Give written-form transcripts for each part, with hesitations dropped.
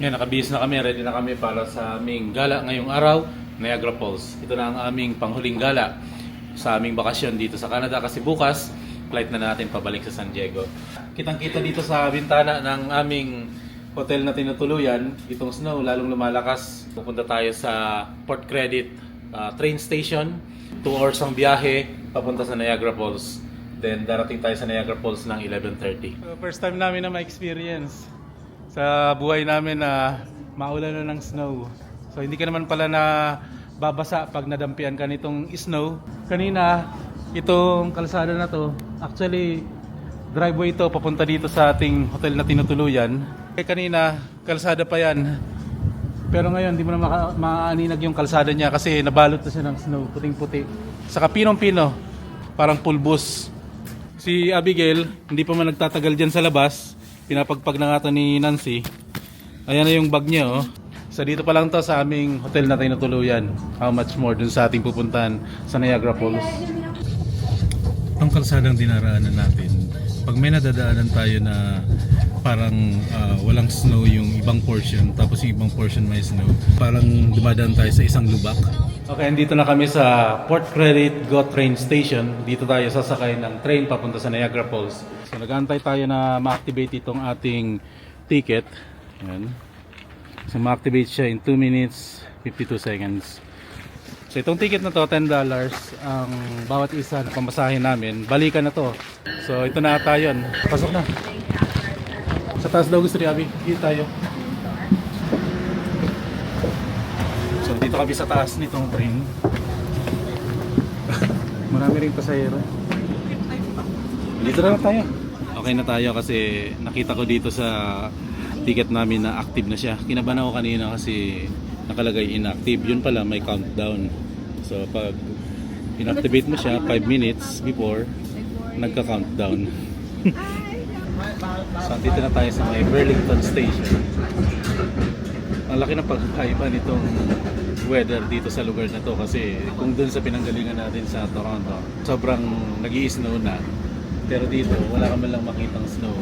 Yan, nakabihis na kami, ready na kami para sa aming gala ngayong araw, Niagara Falls. Ito na ang aming panghuling gala sa aming bakasyon dito sa Canada kasi bukas, flight na natin pabalik sa San Diego. Kitang-kita dito sa bintana ng aming hotel na tinutuluyan, itong snow lalong lumalakas. Pupunta tayo sa Port Credit train station, 2 hours ang biyahe papunta sa Niagara Falls. Then darating tayo sa Niagara Falls ng 11:30. First time namin na ma-experience sa buhay namin na maulan na ng snow. So hindi ka naman pala na babasa pag nadampian ka nitong snow. Kanina, itong kalsada na to, actually driveway ito papunta dito sa ating hotel na tinutuluyan. Kanina, kalsada pa yan. Pero ngayon, hindi mo na maaninag yung kalsada niya kasi nabalot na siya ng snow, puting-puti. Saka pinong-pino, parang pulbos. Si Abigail, hindi pa man nagtatagal dyan sa labas. Pinapagpag na nga ni Nancy. Ayan na yung bag niya, oh. So dito pa lang to sa aming hotel na tinutuluyan. How much more dun sa ating pupuntahan sa Niagara Falls. Ang kalsadang dinaraanan natin, pag may nadadaanan tayo na parang walang snow yung ibang portion, tapos yung ibang portion may snow, parang dumadaan tayo sa isang lubak. Okay, andito na kami sa Port Credit GO train station. Dito tayo sasakay ng train papunta sa Niagara Falls. So nag-aantay tayo na ma-activate itong ating ticket. Ayan. So ma-activate siya in 2 minutes 52 seconds. So itong ticket na to, $10 ang bawat isa na pamasahe namin. Balikan na to. So ito na ata yun. Pasok na. Sa taas daw gusto ni Abby. Dito tayo. So dito kami sa taas nitong train. Marami rin pasahero. Dito na lang tayo. Okay na tayo kasi nakita ko dito sa ticket namin na active na siya. Kinabahan ako kanina kasi nakalagay inactive. Yun pala may countdown. So pag inactivate mo siya 5 minutes before, nagka-countdown. So dito na tayo sa may Burlington Station. Ang laki ng pagkaiba nitong weather dito sa lugar na to kasi kung dun sa pinanggalingan natin sa Toronto, sobrang nag-i-snow na. Pero dito, wala ka man lang makitang snow.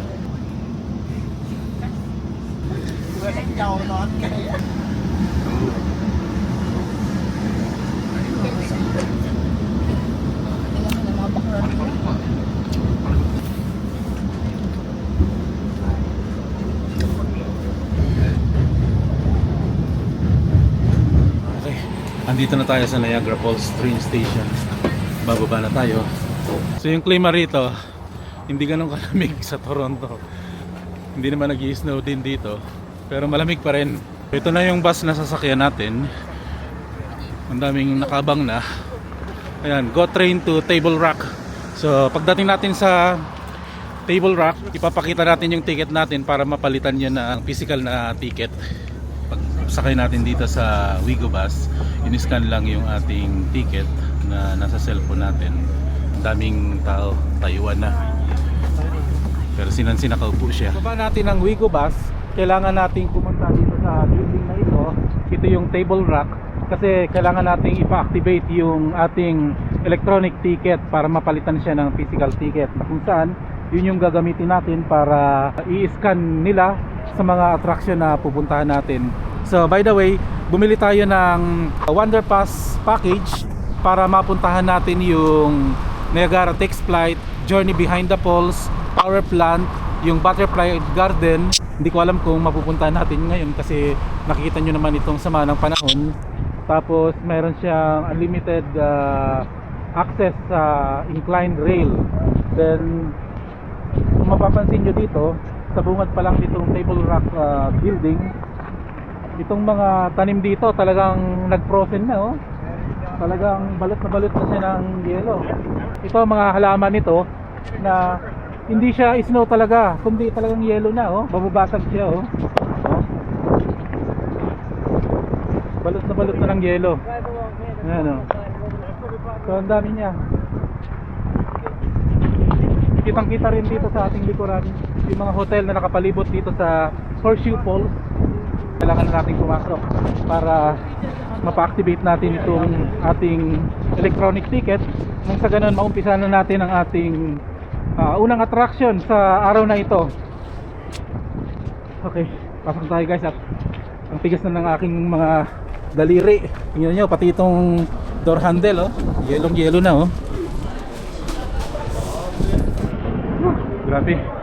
Okay, andito na tayo sa Niagara Falls train station. Bababa na tayo. So yung klima rito, hindi ganun kalamig sa Toronto. Hindi naman nag-i-snow din dito, pero malamig pa rin. Ito na yung bus na sasakyan natin. Ang daming nakabang na. Ayan, GO train to Table Rock. So pagdating natin sa Table Rock, ipapakita natin yung ticket natin para mapalitan yun ng physical na ticket. Pag sakay natin dito sa Wigo Bus, in-scan lang yung ating ticket na nasa cellphone natin. Ang daming tao, Taiwan na. Pero sinansi nakaupo siya. Baba natin ang Wigo Bus, kailangan nating pumunta dito sa building na ito. Ito yung Table Rock kasi kailangan nating ipa-activate yung ating electronic ticket para mapalitan siya ng physical ticket. Na kung saan, yun yung gagamitin natin para i-scan nila sa mga attraction na pupuntahan natin. So by the way, bumili tayo ng Wonder Pass package para mapuntahan natin yung Niagara Takes Flight, Journey Behind the Falls, Power Plant, yung Butterfly Garden. Hindi ko alam kung mapupuntahan natin ngayon kasi nakikita nyo naman itong sama ng panahon. Tapos meron siyang unlimited access sa inclined rail. Then kung mapapansin nyo dito, sa bungad pa lang itong Table Rock building, itong mga tanim dito talagang nag-frozen na, oh. Talagang balot na balot na siya ng yelo. Ito mga halaman nito na hindi siya snow talaga, kundi talagang yelo na, oh. Bababasag siya, oh. Oh. Balot na ng yelo. Ayan, oh. So ang dami niya. Kitang-kita rin dito sa ating likuran yung mga hotel na nakapalibot dito sa Horseshoe Falls. Kailangan na natin pumasok para mapa-activate natin itong ating electronic ticket. Nang sa ganun, maumpisa na natin ang ating unang attraction sa araw na ito. Okay, pasok tayo guys at ang tigas na ng aking mga daliri. Tingnan nyo, pati itong door handle oh. Yellow na oh. Grabe.